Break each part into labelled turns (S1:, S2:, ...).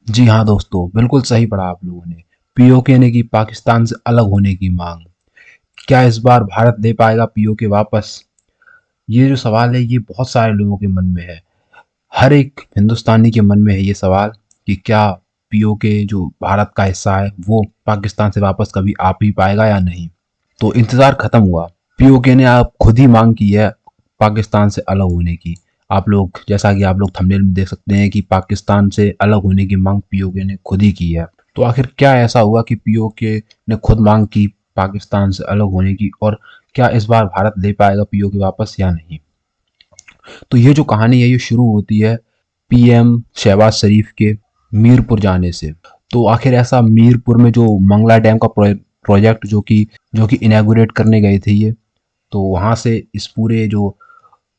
S1: जी हाँ दोस्तों, बिल्कुल सही पढ़ा आप लोगों ने। पीओके ने की पाकिस्तान से अलग होने की मांग। क्या इस बार भारत ले पाएगा पीओके वापस? ये जो सवाल है ये बहुत सारे लोगों के मन में है। हर एक हिंदुस्तानी के मन में है ये सवाल कि क्या पीओके जो भारत का हिस्सा है वो पाकिस्तान से वापस कभी आ भी पाएगा या नहीं। तो इंतजार खत्म हुआ। पीओके ने आप खुद ही मांग की है पाकिस्तान से अलग होने की। आप लोग जैसा कि आप लोग थंबनेल में देख सकते हैं कि पाकिस्तान से अलग होने की मांग पीओके ने खुद ही की है। तो आखिर क्या ऐसा हुआ कि पीओके ने खुद मांग की पाकिस्तान से अलग होने की, और क्या इस बार भारत ले पाएगा पीओके वापस या नहीं? तो ये जो कहानी है ये शुरू होती है पीएम शहबाज शरीफ के मीरपुर जाने से। तो आखिर ऐसा मीरपुर में जो मंगला डैम का प्रोजेक्ट जो कि इनॉग्रेट करने गए थे ये, तो वहाँ से इस पूरे जो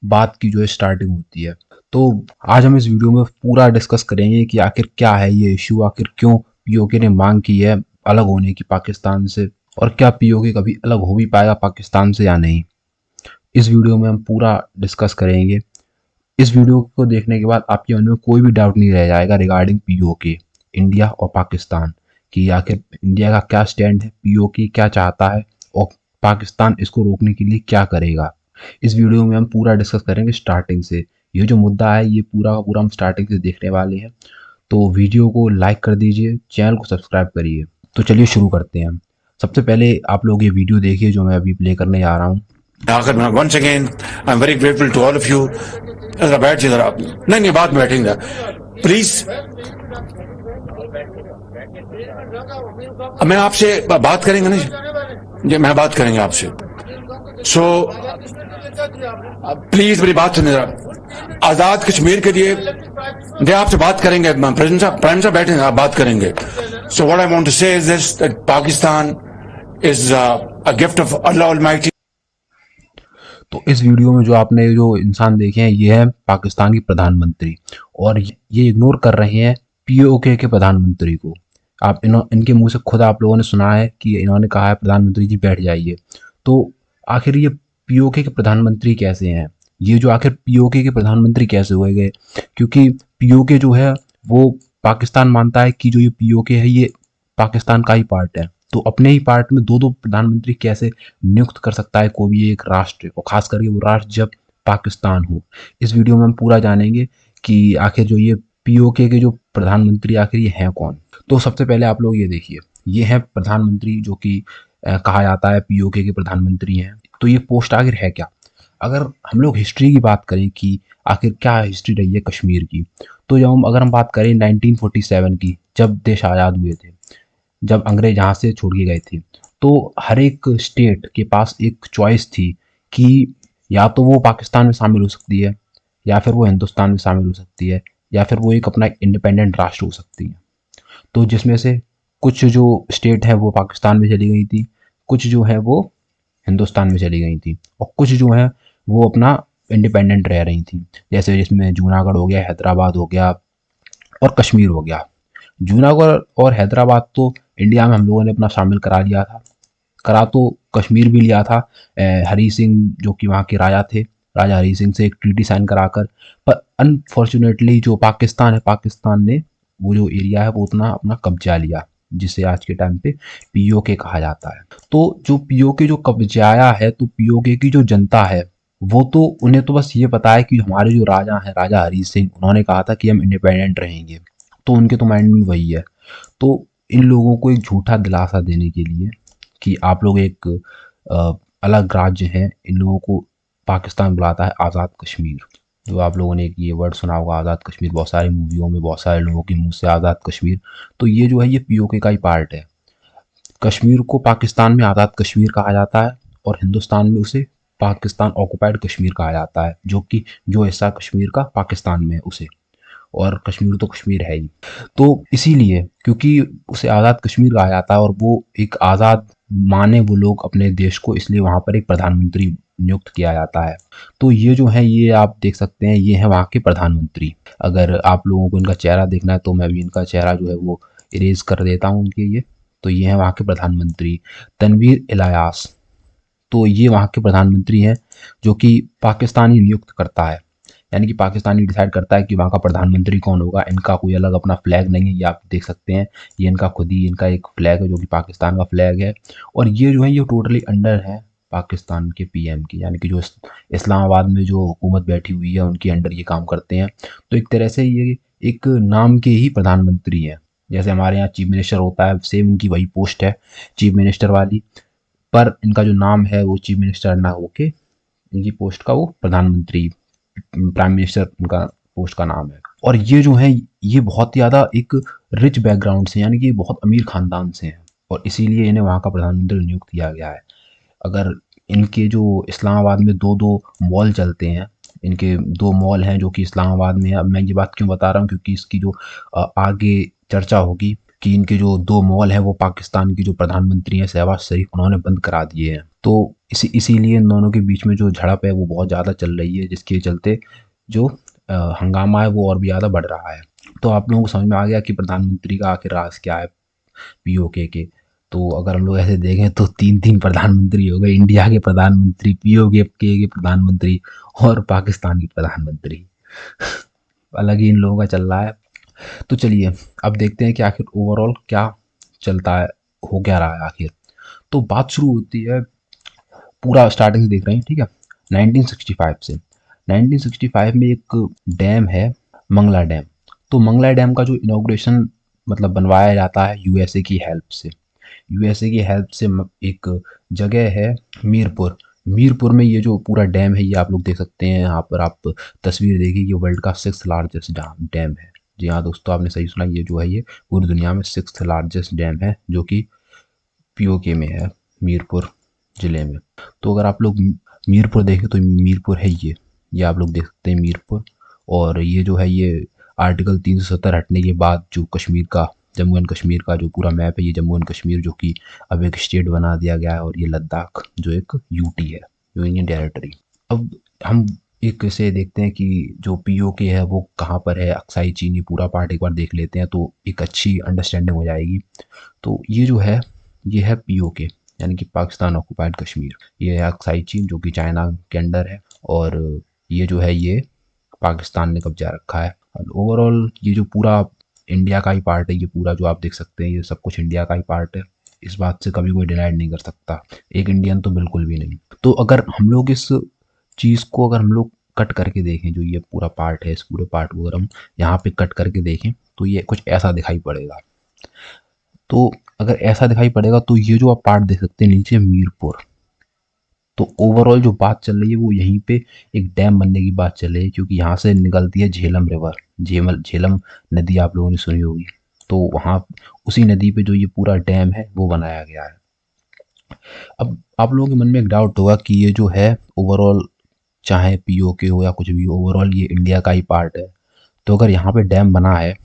S1: बात की जो है स्टार्टिंग होती है। तो आज हम इस वीडियो में पूरा डिस्कस करेंगे कि आखिर क्या है ये इशू, आखिर क्यों पीओके ने मांग की है अलग होने की पाकिस्तान से, और क्या पीओके कभी अलग हो भी पाएगा पाकिस्तान से या नहीं। इस वीडियो में हम पूरा डिस्कस करेंगे। इस वीडियो को देखने के बाद आपके मन में कोई भी डाउट नहीं रह जाएगा रिगार्डिंग पीओके, इंडिया और पाकिस्तान, कि आखिर इंडिया का क्या स्टैंड है, पीओके क्या चाहता है, और पाकिस्तान इसको रोकने के लिए क्या करेगा। इस वीडियो में हम पूरा डिस्कस करेंगे स्टार्टिंग से। ये जो मुद्दा है ये पूरा का पूरा हम स्टार्टिंग से देखने वाले हैं। तो वीडियो को लाइक कर दीजिए, चैनल को सब्सक्राइब करिए। तो चलिए शुरू करते हैं हम। सबसे पहले आप लोग ये वीडियो देखिए जो मैं अभी प्ले करने जा रहा हूँ।
S2: आखिर में once again I am very grateful to all of you. जरा बैठ जाइए, जरा नहीं नहीं बाद में बैठेंगे प्लीज। मैं आपसे बात करेंगे ना जी, मैं बात करेंगे आपसे। सो प्लीज मेरी बात सुनिए जरा। आजाद कश्मीर के लिए दे आपसे बात करेंगे, प्राइम साहब बैठे आप बात करेंगे। So what I want to say is this that Pakistan is a gift of अल्लाह ऑलमाइटी।
S1: तो इस वीडियो में जो आपने जो इंसान देखे हैं ये है पाकिस्तान की प्रधानमंत्री, और ये इग्नोर कर रहे हैं पीओके के प्रधानमंत्री को। आप इनके मुंह से खुद आप लोगों ने सुना है कि इन्होंने कहा है प्रधानमंत्री जी बैठ जाइए। तो आखिर ये पीओके के प्रधानमंत्री कैसे हैं? ये जो आखिर पीओके के प्रधानमंत्री कैसे हुए गए? क्योंकि पीओके जो है वो पाकिस्तान मानता है कि जो ये पीओके है ये पाकिस्तान का ही पार्ट है। तो अपने ही पार्ट में दो दो प्रधानमंत्री कैसे नियुक्त कर सकता है कोई भी एक राष्ट्र, और खास करके वो राष्ट्र जब पाकिस्तान हो। इस वीडियो में हम पूरा जानेंगे कि आखिर जो ये पीओके के जो प्रधानमंत्री आखिर ये हैं कौन। तो सबसे पहले आप लोग ये देखिए, ये है प्रधानमंत्री जो कि कहा जाता है पीओके के प्रधानमंत्री हैं। तो ये पोस्ट आखिर है क्या? अगर हम लोग हिस्ट्री की बात करें कि आखिर क्या हिस्ट्री रही है कश्मीर की, तो अगर हम बात करें 1947 की, जब देश आज़ाद हुए थे, जब अंग्रेज यहाँ से छोड़ के गए थे, तो हर एक स्टेट के पास एक चॉइस थी कि या तो वो पाकिस्तान में शामिल हो सकती है, या फिर वो हिंदुस्तान में शामिल हो सकती है, या फिर वो एक अपना इंडिपेंडेंट राष्ट्र हो सकती है। तो जिसमें से कुछ जो स्टेट है वो पाकिस्तान में चली गई थी, कुछ जो है वो हिंदुस्तान में चली गई थी, और कुछ जो है वो अपना इंडिपेंडेंट रह रही थी। जैसे जिसमें जूनागढ़ हो गया, हैदराबाद हो गया, और कश्मीर हो गया। जूनागढ़ और हैदराबाद तो इंडिया में हम लोगों ने अपना शामिल करा लिया था, करा तो कश्मीर भी लिया था हरी सिंह जो कि वहाँ के राजा थे, राजा हरी सिंह से एक ट्रीटी साइन कराकर। पर अनफॉर्चुनेटली जो पाकिस्तान है, पाकिस्तान ने वो जो एरिया है वो उतना अपना कब्जा लिया, जिसे आज के टाइम पे पीओके कहा जाता है। तो जो पीओके जो कब्जाया है, तो पीओके की जो जनता है वो तो उन्हें तो बस ये पता है कि हमारे जो राजा हैं, राजा हरी सिंह, उन्होंने कहा था कि हम इंडिपेंडेंट रहेंगे। तो उनके तो माइंड में वही है। तो इन लोगों को एक झूठा दिलासा देने के लिए कि आप लोग एक अ, अलग राज्य हैं, इन लोगों को पाकिस्तान बुलाता है आज़ाद कश्मीर। जो आप लोगों ने एक ये वर्ड सुना होगा आज़ाद कश्मीर, बहुत सारी मूवियों में बहुत सारे लोगों के मुंह से आज़ाद कश्मीर। तो ये जो है ये पीओके का ही पार्ट है। कश्मीर को पाकिस्तान में आज़ाद कश्मीर कहा जाता है, और हिंदुस्तान में उसे पाकिस्तान ऑक्युपाइड कश्मीर कहा जाता है, जो कि जो हिस्सा कश्मीर का पाकिस्तान में है उसे। और कश्मीर तो कश्मीर है ही। तो इसीलिए क्योंकि उसे आज़ाद कश्मीर कहा जाता है और वो एक आज़ाद माने वो लोग अपने देश को, इसलिए वहाँ पर एक प्रधानमंत्री नियुक्त किया जाता है। तो ये जो है ये आप देख सकते हैं, ये है वहाँ के प्रधानमंत्री। अगर आप लोगों को इनका चेहरा देखना है तो मैं भी इनका चेहरा जो है वो इरेज कर देता हूँ उनके ये। तो ये है वहाँ के प्रधानमंत्री तनवीर इलायास। तो ये वहाँ के प्रधानमंत्री हैं जो कि पाकिस्तान ही नियुक्त करता है यानी कि पाकिस्तान ही डिसाइड करता है कि वहाँ का प्रधानमंत्री कौन होगा। इनका कोई अलग अपना फ्लैग नहीं है, ये आप देख सकते हैं। ये इनका खुद ही इनका एक फ्लैग है जो कि पाकिस्तान का फ्लैग है। और ये जो है ये टोटली अंडर है पाकिस्तान के पीएम की, यानी कि जो इस्लामाबाद में जो हुकूमत बैठी हुई है उनके अंडर ये काम करते हैं। तो एक तरह से ये एक नाम के ही प्रधानमंत्री हैं। जैसे हमारे यहाँ चीफ मिनिस्टर होता है, सेम इनकी वही पोस्ट है चीफ मिनिस्टर वाली, पर इनका जो नाम है वो चीफ मिनिस्टर ना होके इनकी पोस्ट का वो प्रधानमंत्री, प्राइम मिनिस्टर उनका पोस्ट का नाम है। और ये जो है ये बहुत ही ज़्यादा एक रिच बैकग्राउंड से, यानी कि बहुत अमीर खानदान से हैं, और इसीलिए इन्हें वहाँ का प्रधानमंत्री नियुक्त किया गया है। अगर इनके जो इस्लामाबाद में दो दो मॉल चलते हैं, इनके दो मॉल हैं जो कि इस्लामाबाद में है। अब मैं ये बात क्यों बता रहा हूँ, क्योंकि इसकी जो आगे चर्चा होगी कि इनके जो दो मॉल हैं वो पाकिस्तान की जो प्रधानमंत्री हैं शहबाज शरीफ, उन्होंने बंद करा दिए हैं। तो इसीलिए इन दोनों के बीच में जो झड़प है वो बहुत ज़्यादा चल रही है, जिसके चलते जो हंगामा है वो और भी ज़्यादा बढ़ रहा है। तो आप लोगों को समझ में आ गया कि प्रधानमंत्री का आखिर राज क्या है पीओके के। तो अगर हम लोग ऐसे देखें तो तीन तीन प्रधानमंत्री हो गए, इंडिया के प्रधानमंत्री, पीओके के प्रधानमंत्री और पाकिस्तान के प्रधानमंत्री। अलग ही इन लोगों का चल रहा है। तो चलिए अब देखते हैं कि आखिर ओवरऑल क्या चलता है, हो क्या रहा है आखिर। तो बात शुरू होती है, पूरा स्टार्टिंग से देख रहे हैं, ठीक है। 1965 से 1965 में एक डैम है मंगला डैम। तो मंगला डैम का जो इनॉग्रेशन मतलब बनवाया जाता है यूएसए की हेल्प से। यूएसए की हेल्प से एक जगह है मीरपुर। मीरपुर में ये जो पूरा डैम है ये आप लोग देख सकते हैं। यहाँ पर आप तस्वीर देखिए, ये वर्ल्ड का 6th लार्जेस्ट डैम है। जी हाँ दोस्तों, आपने सही सुना, ये जो है ये पूरी दुनिया में 6th लार्जेस्ट डैम है जो कि पीओके में है, मीरपुर ज़िले में। तो अगर आप लोग मीरपुर देखें तो मीरपुर है ये आप लोग देख सकते हैं मीरपुर। और ये जो है ये आर्टिकल 370 हटने के बाद जो कश्मीर का, जम्मू एंड कश्मीर का जो पूरा मैप है, ये जम्मू एंड कश्मीर जो कि अब एक स्टेट बना दिया गया है, और ये लद्दाख जो एक यूटी है, यूनियन टेरिटरी। अब हम एक से देखते हैं कि जो पीओके है वो कहाँ पर है, अक्साई चीन, ये पूरा पार्ट एक बार देख लेते हैं तो एक अच्छी अंडरस्टैंडिंग हो जाएगी। तो ये जो है ये है पीओके, यानी कि पाकिस्तान ऑक्युपाइड कश्मीर। ये है अक्साई चीन जो कि चाइना के अंडर है, और ये जो है ये पाकिस्तान ने कब्जा रखा है। ओवरऑल ये जो पूरा इंडिया का ही पार्ट है, ये पूरा जो आप देख सकते हैं ये सब कुछ इंडिया का ही पार्ट है। इस बात से कभी कोई डिनाइड नहीं कर सकता, एक इंडियन तो बिल्कुल भी नहीं। तो अगर हम लोग इस चीज़ को अगर हम लोग कट करके देखें, जो ये पूरा पार्ट है, इस पूरे पार्ट को अगर हम यहाँ पे कट करके देखें तो ये कुछ ऐसा दिखाई पड़ेगा। तो अगर ऐसा दिखाई पड़ेगा तो ये जो आप पार्ट देख सकते हैं नीचे मीरपुर, तो ओवरऑल जो बात चल रही है वो यहीं पे एक डैम बनने की बात चल रही है, क्योंकि यहाँ से निकलती है झेलम रिवर। झेलम नदी आप लोगों ने सुनी होगी। तो वहाँ उसी नदी पे जो ये पूरा डैम है वो बनाया गया है। अब आप लोगों के मन में एक डाउट होगा कि ये जो है ओवरऑल, चाहे पीओके हो या कुछ भी, ओवरऑल ये इंडिया का ही पार्ट है। तो अगर यहाँ पे डैम बना है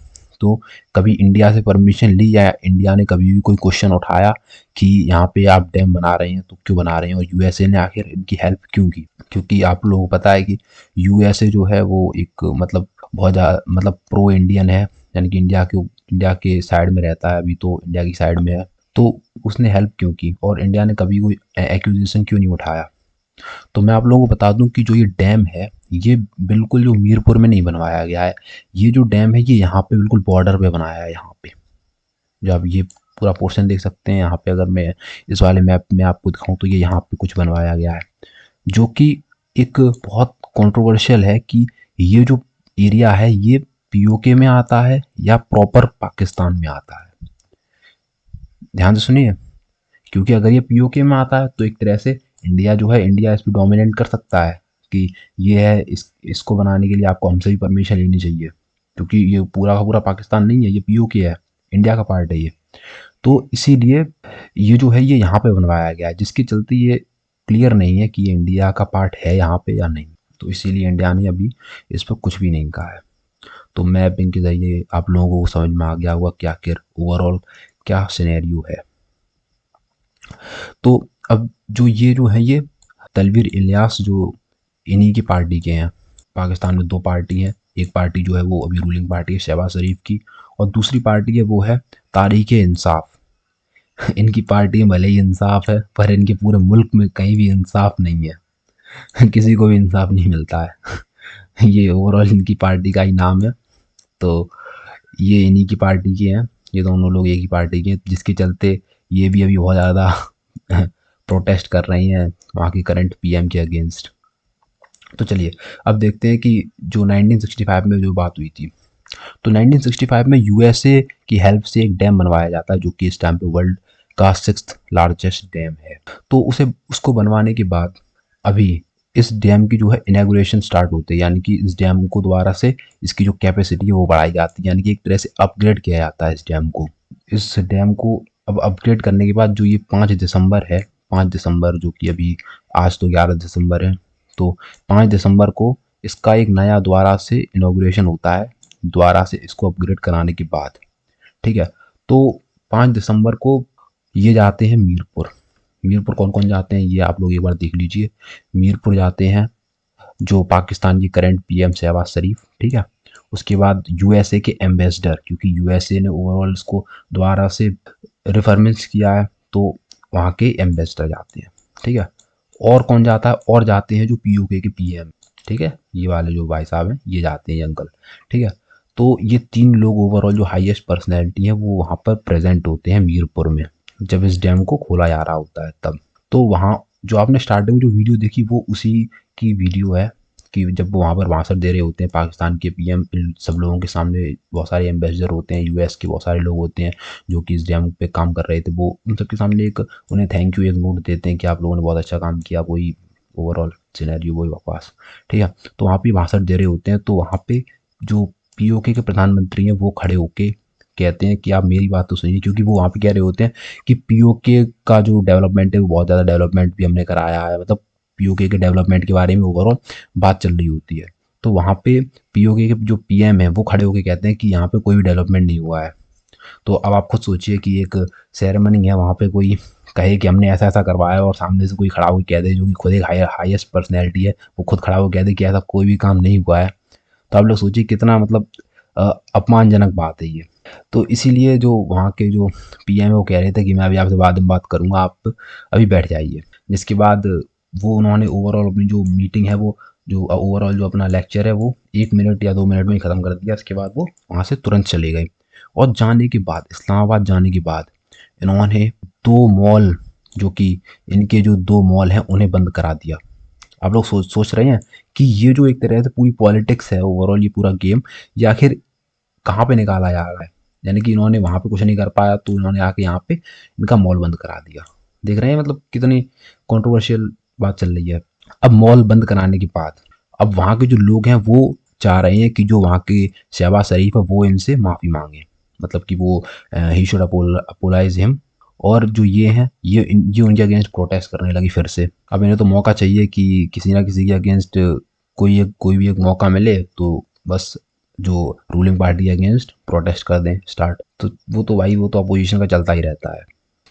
S1: तो कभी इंडिया से परमिशन ली, या इंडिया ने कभी भी कोई क्वेश्चन उठाया कि यहाँ पे आप डैम बना रहे हैं तो क्यों बना रहे हैं, और यूएसए ने आखिर इनकी हेल्प क्यों की? क्योंकि आप लोगों को पता है कि यूएसए जो है वो एक मतलब बहुत ज़्यादा मतलब प्रो इंडियन है, यानी कि इंडिया के साइड में रहता है, अभी तो इंडिया की साइड में है। तो उसने हेल्प क्यों की, और इंडिया ने कभी कोई एक्यूजिशन क्यों नहीं उठाया? तो मैं आप लोगों को बता दूं कि जो ये डैम है ये बिल्कुल जो मीरपुर में नहीं बनवाया गया है। ये जो डैम है ये यहाँ पे बिल्कुल बॉर्डर पे बनाया है। यहाँ पे जो आप ये पूरा पोर्शन देख सकते हैं, यहाँ पे अगर मैं इस वाले मैप में आपको दिखाऊं तो ये यहाँ पे कुछ बनवाया गया है, जो कि एक बहुत कंट्रोवर्शियल है कि ये जो एरिया है ये पीओके में आता है या प्रॉपर पाकिस्तान में आता है। ध्यान से सुनिए, क्योंकि अगर ये पीओके में आता है तो एक तरह से इंडिया जो है, इंडिया इस पर डोमिनेट कर सकता है कि ये है, इसको बनाने के लिए आपको हमसे भी परमिशन लेनी चाहिए, क्योंकि ये पूरा का पूरा पाकिस्तान नहीं है, ये पीओके है, इंडिया का पार्ट है ये। तो इसीलिए ये जो है ये यहाँ पे बनवाया गया है, जिसके चलते ये क्लियर नहीं है कि ये इंडिया का पार्ट है यहाँ पे या नहीं। तो इसीलिए इंडिया ने अभी इस पर कुछ भी नहीं कहा है। तो मैपिंग के जरिए आप लोगों को समझ में आ गया होगा कि आखिर ओवरऑल क्या सिनेरियो है। तो अब जो ये जो है ये तलवीर इलियास जो इन्हीं की पार्टी के हैं। पाकिस्तान में दो पार्टी हैं, एक पार्टी जो है वो अभी रूलिंग पार्टी है शहबाज शरीफ की, और दूसरी पार्टी है वो है तारीख इंसाफ। इनकी पार्टी में भले ही इंसाफ है, पर इनके पूरे मुल्क में कहीं भी इंसाफ नहीं है। किसी को भी इंसाफ नहीं मिलता है। ये ओवरऑल इनकी पार्टी का ही नाम है। तो ये इन्हीं की पार्टी के हैं, ये दोनों लोग एक ही पार्टी के हैं, जिसके चलते ये भी अभी बहुत ज़्यादा प्रोटेस्ट कर रही हैं वहाँ की करंट पीएम के अगेंस्ट। तो चलिए अब देखते हैं कि जो 1965 में जो बात हुई थी, तो 1965 में यूएसए की हेल्प से एक डैम बनवाया जाता है जो कि इस टाइम पे वर्ल्ड का 6th लार्जेस्ट डैम है। तो उसे उसको बनवाने के बाद अभी इस डैम की जो है इनॉग्रेशन स्टार्ट होते हैं, यानी कि इस डैम को दोबारा से इसकी जो कैपेसिटी है वो बढ़ाई जाती है, यानी कि एक तरह से अपग्रेड किया जाता है इस डैम को। इस डैम को अब अपग्रेड करने के बाद जो ये 5 दिसंबर है, 5 दिसंबर जो कि अभी आज तो 11 दिसंबर है, तो 5 दिसंबर को इसका एक नया दोबारा से इनॉग्रेशन होता है, दोबारा से इसको अपग्रेड कराने के बाद। ठीक है, तो 5 दिसंबर को ये जाते हैं मीरपुर। मीरपुर कौन कौन जाते हैं ये आप लोग एक बार देख लीजिए। मीरपुर जाते हैं जो पाकिस्तान की करंट पीएम शहबाज शरीफ, ठीक है। उसके बाद यूएसए के एम्बेसडर, क्योंकि यूएसए ने ओवरऑल इसको दोबारा से रिफर्मेंस किया है, तो वहाँ के एम्बेसडर जाते हैं, ठीक है। और कौन जाता है, और जाते हैं जो पीओके के पीएम, ठीक है, ये वाले जो भाई साहब हैं ये जाते हैं, ये अंकल, ठीक है। तो ये 3 लोग ओवरऑल जो हाईएस्ट पर्सनैलिटी है वो वहाँ पर प्रेजेंट होते हैं मीरपुर में, जब इस डैम को खोला जा रहा होता है तब। तो वहाँ जो आपने स्टार्टिंग में जो वीडियो देखी वो उसी की वीडियो है कि जब वो वहाँ पर भाषण दे रहे होते हैं पाकिस्तान के पीएम, इन सब लोगों के सामने बहुत सारे एम्बेसडर होते हैं, यूएस के बहुत सारे लोग होते हैं जो कि इस डैम पे काम कर रहे थे, वो उन सबके सामने एक उन्हें थैंक यू एक नोट देते हैं कि आप लोगों ने बहुत अच्छा काम किया, वही ओवरऑल सिनेरियो वही बकवास, ठीक है। तो वहाँ पे भाषण दे रहे होते हैं, तो वहाँ पे जो पीओके के प्रधानमंत्री हैं वो खड़े होके कहते हैं कि आप मेरी बात तो सुनिए, क्योंकि वो वहाँ पे कह रहे होते हैं कि पीओके का जो डेवलपमेंट है वो बहुत ज़्यादा डेवलपमेंट भी हमने कराया है, मतलब पीओके के डेवलपमेंट के बारे में ओवरऑल बात चल रही होती है। तो वहाँ पे पीओके के जो पीएम है वो खड़े होके कहते हैं कि यहाँ पे कोई भी डेवलपमेंट नहीं हुआ है। तो अब आप खुद सोचिए कि एक सेरेमनी है, वहाँ पे कोई कहे कि हमने ऐसा ऐसा करवाया और सामने से कोई खड़ा होकर कह दे, जो कि खुद एक हाईएस्ट पर्सनैलिटी है, वो खुद खड़ा होकर कह दे कि ऐसा कोई भी काम नहीं हुआ है। तो आप लोग सोचिए कितना मतलब अपमानजनक बात है ये। तो इसीलिए जो वहाँ के जो पीएम है वो कह रहे थे कि मैं अभी आपसे बाद में बात करूँगा, आप अभी बैठ जाइए। जिसके बाद वो उन्होंने ओवरऑल अपनी जो मीटिंग है वो जो ओवरऑल जो अपना लेक्चर है वो 1 मिनट या 2 मिनट में ही ख़त्म कर दिया। उसके बाद वो वहाँ से तुरंत चले गए, और जाने के बाद इस्लामाबाद जाने के बाद इन्होंने 2 मॉल, जो कि इनके जो 2 मॉल हैं उन्हें बंद करा दिया। आप लोग सोच रहे हैं कि ये जो एक तरह से पूरी पॉलिटिक्स है ओवरऑल, ये पूरा गेम ये आखिर कहाँ पे निकाला जा रहा है। यानी कि इन्होंने वहाँ पे कुछ नहीं कर पाया तो इन्होंने आके यहाँ पे इनका मॉल बंद करा दिया। देख रहे हैं मतलब कितनी कंट्रोवर्शियल बात चल रही है। अब मॉल बंद कराने के बाद अब वहाँ के जो लोग हैं वो चाह रहे हैं कि जो वहाँ के शहबाज शरीफ है वो इनसे माफ़ी मांगे, मतलब कि वो ही शुड अपोलाइज हिम। और जो ये हैं ये उनके अगेंस्ट प्रोटेस्ट करने लगी फिर से। अब इन्हें तो मौका चाहिए कि किसी ना किसी के अगेंस्ट कोई भी एक मौका मिले तो बस जो रूलिंग पार्टी अगेंस्ट प्रोटेस्ट कर दें स्टार्ट। तो वो तो भाई वो तो अपोजिशन का चलता ही रहता है,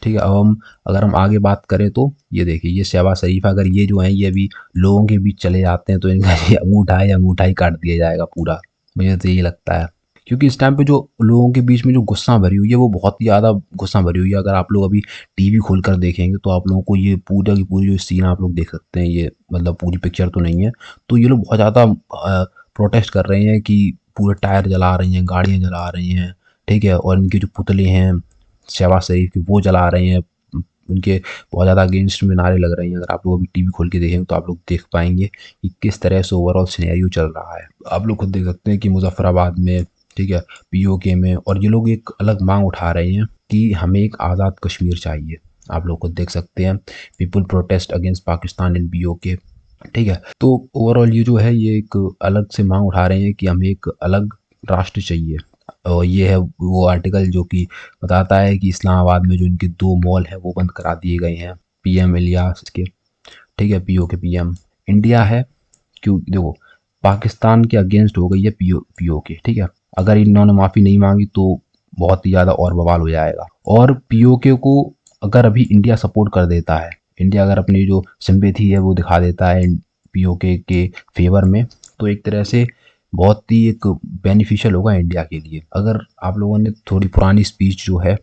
S1: ठीक है। अब अगर हम आगे बात करें तो ये देखिए ये शहबाज शरीफ, अगर ये जो हैं ये अभी लोगों के बीच चले जाते हैं तो इनका ये अंगूठा ही काट दिया जाएगा पूरा, मुझे तो यही लगता है। क्योंकि इस टाइम पे जो लोगों के बीच में जो गुस्सा भरी हुई है वो बहुत ही ज़्यादा गुस्सा भरी हुई है। अगर आप लोग अभी टीवी खोल कर देखेंगे तो आप लोगों को ये पूरा की पूरी जो सीन आप लोग देख सकते हैं, ये मतलब पूरी पिक्चर तो नहीं है। तो ये लोग बहुत ज़्यादा प्रोटेस्ट कर रहे हैं कि पूरे टायर जला रही हैं, गाड़ियाँ जला रही हैं, ठीक है। और इनके जो पुतले हैं शहबाज शरीफ के वो जला रहे हैं, उनके बहुत ज़्यादा अगेंस्ट में नारे लग रहे हैं। अगर आप लोग अभी टीवी खोल के देखेंगे तो आप लोग देख पाएंगे कि किस तरह से ओवरऑल सिनेरियो चल रहा है। आप लोग खुद देख सकते हैं कि मुजफ्फराबाद में, ठीक है, पीओके में, और ये लोग एक अलग मांग उठा रहे हैं कि हमें एक आज़ाद कश्मीर चाहिए। आप लोग खुद देख सकते हैं पीपल प्रोटेस्ट अगेंस्ट पाकिस्तान इन पीओके, ठीक है। तो ओवरऑल ये जो है ये एक अलग से मांग उठा रहे हैं कि हमें एक अलग राष्ट्र चाहिए। और ये है वो आर्टिकल जो कि बताता है कि इस्लामाबाद में जो इनके 2 मॉल हैं वो बंद करा दिए गए हैं पीएम इलियास के, ठीक है, पीओके पीएम। इंडिया है क्यों, देखो पाकिस्तान के अगेंस्ट हो गई है पीओके, ठीक है। अगर इन्होंने माफ़ी नहीं मांगी तो बहुत ही ज़्यादा और बवाल हो जाएगा। और पीओके को अगर अभी इंडिया सपोर्ट कर देता है, इंडिया अगर अपनी जो सिंपैथी है वो दिखा देता है पीओके के फेवर में, तो एक तरह से बहुत ही एक बेनिफिशियल होगा इंडिया के लिए। अगर आप लोगों ने थोड़ी पुरानी स्पीच जो है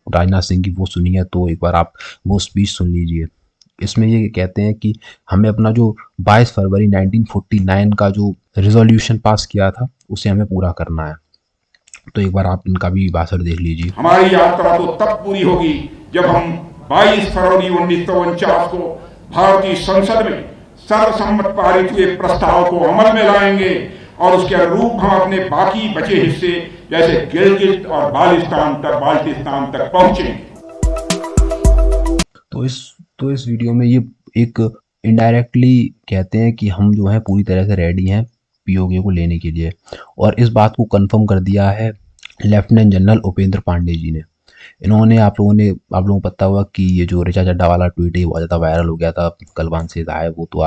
S1: राजनाथ सिंह की वो सुनी है तो एक बार आप वो स्पीच सुन लीजिए। इसमें ये कहते हैं कि हमें अपना जो 22 फरवरी 1949 का जो रिजोल्यूशन पास किया था उसे हमें पूरा करना है। तो एक बार आप इनका भी भाषण देख लीजिए।
S3: हमारी यात्रा तो तब पूरी होगी जब हम 22 फरवरी 1949 को भारतीय संसद में सर्वसम्मत पारित हुए प्रस्ताव को अमल में लाएंगे और उसके अनुरूप हम अपने बाकी बचे हिस्से जैसे गिलगित और बाल्टिस्तान तक पहुंचेंगे।
S1: तो इस वीडियो में ये एक इनडायरेक्टली कहते हैं कि हम जो है पूरी तरह से रेडी हैं पीओके को लेने के लिए, और इस बात को कंफर्म कर दिया है लेफ्टिनेंट जनरल उपेंद्र पांडे जी ने। इन्होंने आप लोगों को पता हुआ कि ये जो ऋचा चड्ढा वाला ट्वीट है बहुत ज़्यादा वायरल हो गया था, कलवान से था वो तो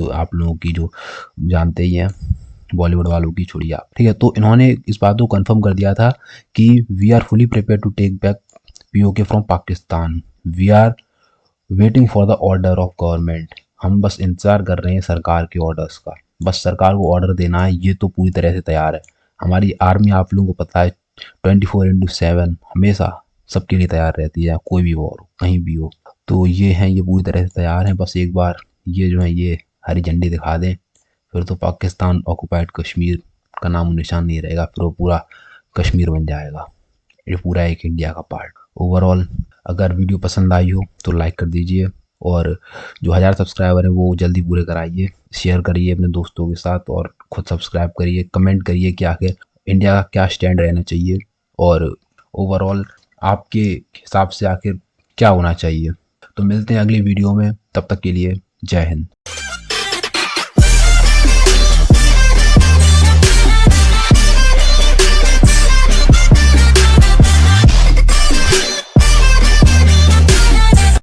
S1: आप लोगों की जो जानते ही हैं, बॉलीवुड वालों की छोड़िए आप, ठीक है। तो इन्होंने इस बात को कंफर्म कर दिया था कि we are fully prepare to take back PoK from Pakistan, we are waiting for the order of government. हम बस इंतज़ार कर रहे हैं सरकार के ऑर्डर्स का, बस सरकार को ऑर्डर देना है, ये तो पूरी तरह से तैयार है। हमारी आर्मी आप लोगों को पता है 24/7 हमेशा सबके लिए तैयार रहती है, कोई भी वॉर हो कहीं भी हो। तो ये पूरी तरह से तैयार हैं, बस एक बार ये जो है ये हरी झंडी दिखा दें, फिर तो पाकिस्तान ऑक्युपाइड कश्मीर का नाम निशान नहीं रहेगा, फिर वो पूरा कश्मीर बन जाएगा, ये पूरा एक इंडिया का पार्ट। ओवरऑल अगर वीडियो पसंद आई हो तो लाइक कर दीजिए, और जो 1000 सब्सक्राइबर हैं वो जल्दी पूरे कराइए, शेयर करिए अपने दोस्तों के साथ, और खुद सब्सक्राइब करिए, कमेंट करिए कि आखिर इंडिया का क्या स्टैंड रहना चाहिए, और ओवरऑल आपके हिसाब से आखिर क्या होना चाहिए। तो मिलते हैं अगली वीडियो में, तब तक के लिए जय हिंद।